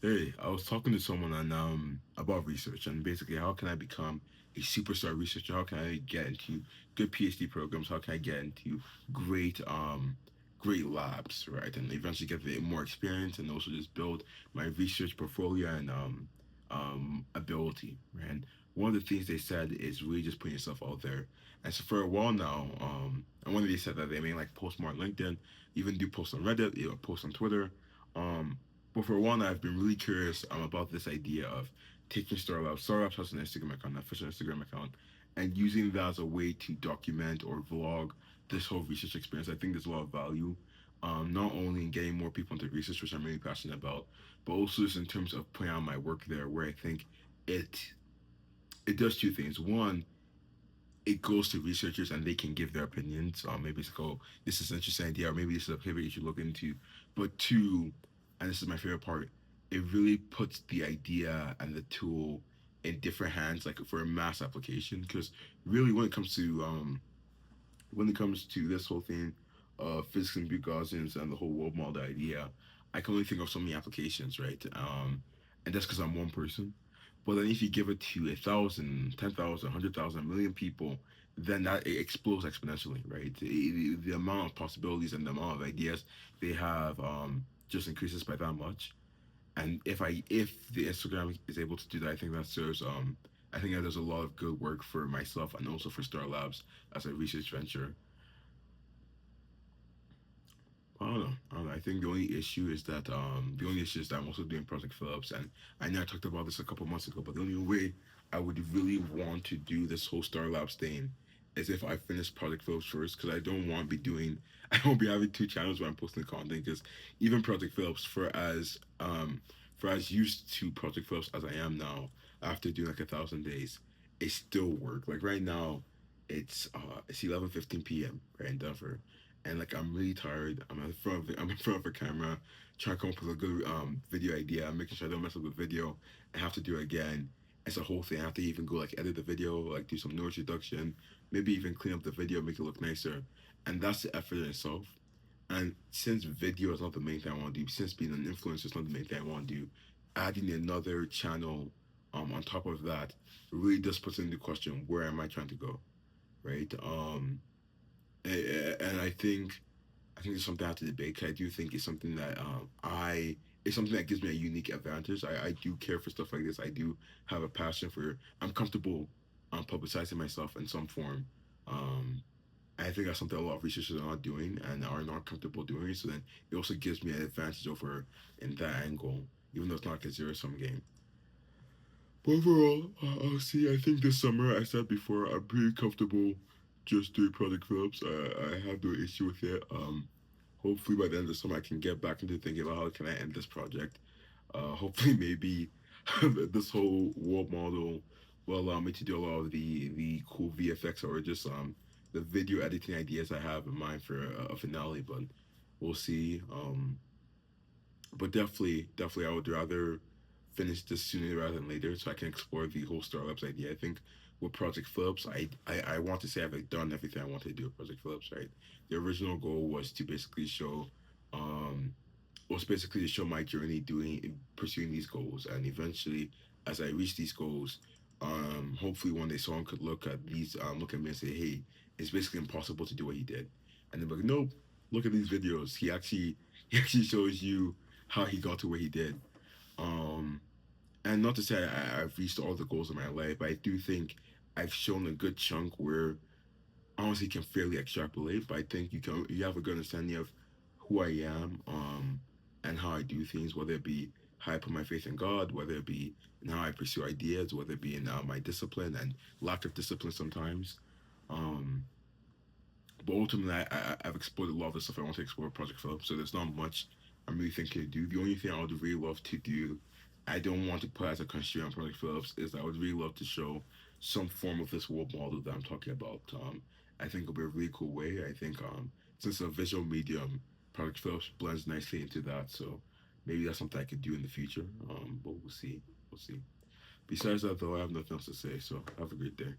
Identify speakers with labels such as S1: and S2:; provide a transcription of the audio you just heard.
S1: Hey, I was talking to someone and about research and basically how can I become a superstar researcher? How can I get into good PhD programs? How can I get into great great labs, right? And eventually get the more experience and also just build my research portfolio and ability, right? And one of the things they said is really just putting yourself out there. And so for a while now, and one of they said that they may like post more on LinkedIn, even do posts on Reddit, post on Twitter. Um, but for one, I've been really curious about this idea of taking Starlab. Starlab has an Instagram account, an official Instagram account, and using that as a way to document or vlog this whole research experience. I think there's a lot of value, not only in getting more people into research, which I'm really passionate about, but also just in terms of putting out my work there, where I think it it does two things. One, it goes to researchers and they can give their opinions. Maybe it's like, oh, this is an interesting idea, or maybe this is a pivot you should look into. But two, and this is my favorite part, it really puts the idea and the tool in different hands, like for a mass application. Because really, when it comes to this whole thing of physics and big Gaussians and the whole world model idea, I can only think of so many applications, right? And that's because I'm one person. But then if you give it to 1,000, 10,000, 100,000, a million people, then that it explodes exponentially, right? The amount of possibilities and the amount of ideas they have just increases by that much. And if the Instagram is able to do that, I think that serves I think that does a lot of good work for myself and also for Star Labs as a research venture. I don't know. I don't know. I think the only issue is that I'm also doing Project Phillips, and I know I talked about this a couple months ago. But the only way I would really want to do this whole Star Labs thing is if I finish Project Phillips first, because I don't want to be doing I don't be having two channels where I'm posting content. Because even Project Phillips, for as used to Project Phillips as I am now, after doing like 1,000 days, it still work. Like right now, it's 11:15 p.m. right in Denver, and like I'm really tired. I'm in front of a camera, trying to come up with a good video idea. I'm making sure I don't mess up the video. I have to do it again. It's a whole thing. I have to even go like edit the video, like do some noise reduction, maybe even clean up the video, make it look nicer. And that's the effort in itself. And since video is not the main thing I want to do, since being an influencer is not the main thing I want to do, adding another channel on top of that really does put into question where am I trying to go, right? And I think it's something I have to debate. 'Cause I do think it's something that it's something that gives me a unique advantage. I do care for stuff like this. I do have a passion for. I'm comfortable publicizing myself in some form. Um, I think that's something a lot of researchers are not doing and are not comfortable doing. So then it also gives me an advantage over in that angle, even though it's not like a zero sum game. But overall, I'll see. I think this summer, I said before, I'm pretty comfortable just doing product Phillips. I have no issue with it. Hopefully by the end of the summer, I can get back into thinking about how can I end this project. Hopefully, maybe this whole world model will allow me to do a lot of the cool VFX or just the video editing ideas I have in mind for a finale. But we'll see. But definitely, I would rather finish this sooner rather than later, so I can explore the whole startups idea. I think with Project Phillips, I want to say I've like, done everything I wanted to do with Project Phillips. Right, the original goal was to basically show, was basically to show my journey doing pursuing these goals, and eventually, as I reach these goals, hopefully one day someone could look at me and say, hey, it's basically impossible to do what he did, and they're like, nope, look at these videos. He actually shows you how he got to where he did. Um, and not to say I've reached all the goals of my life, but I do think I've shown a good chunk where honestly can fairly extrapolate. But I think you have a good understanding of who I am, and how I do things, whether it be how I put my faith in God, whether it be in how I pursue ideas, whether it be in my discipline and lack of discipline sometimes. Um, but ultimately, I've explored a lot of the stuff I want to explore with Project Philip. So there's not much I'm really thinking to do. The only thing I would really love to do, I don't want to put as a constraint on Project Phillips, is I would really love to show some form of this world model that I'm talking about. I think it'll be a really cool way. I think since it's a visual medium, Project Phillips blends nicely into that. So maybe that's something I could do in the future. But we'll see. We'll see. Besides that, though, I have nothing else to say. So have a great day.